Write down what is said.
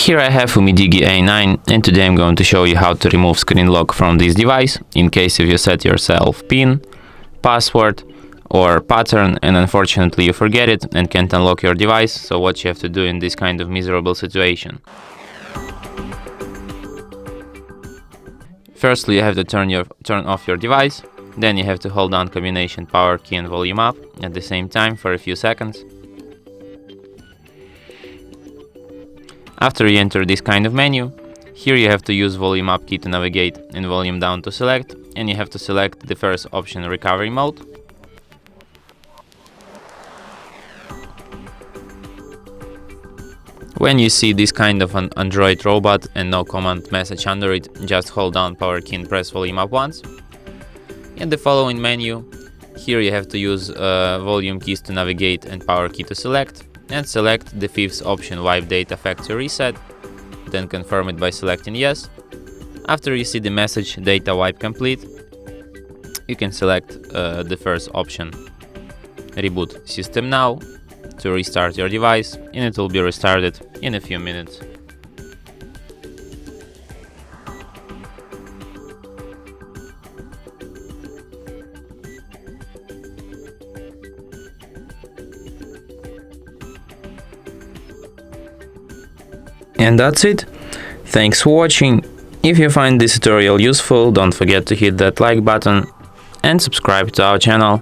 Here I have UMIDIGI A9 and today I'm going to show you how to remove screen lock from this device in case if you set yourself PIN, password or pattern and unfortunately you forget it and can't unlock your device. So what you have to do in this kind of miserable situation. Firstly, you have to turn off your device, then you have to hold down combination power key and volume up at the same time for a few seconds. After you enter this kind of menu, here you have to use volume up key to navigate and volume down to select, and you have to select the first option, recovery mode. When you see this kind of an Android robot and no command message under it, just hold down power key and press volume up once. In the following menu, here you have to use volume keys to navigate and power key to select, and select the fifth option, wipe data factory reset, then confirm it by selecting yes. After you see the message data wipe complete, you can select the first option, reboot system now, to restart your device, and it will be restarted in a few minutes. And that's it. Thanks for watching. If you find this tutorial useful, don't forget to hit that like button and subscribe to our channel.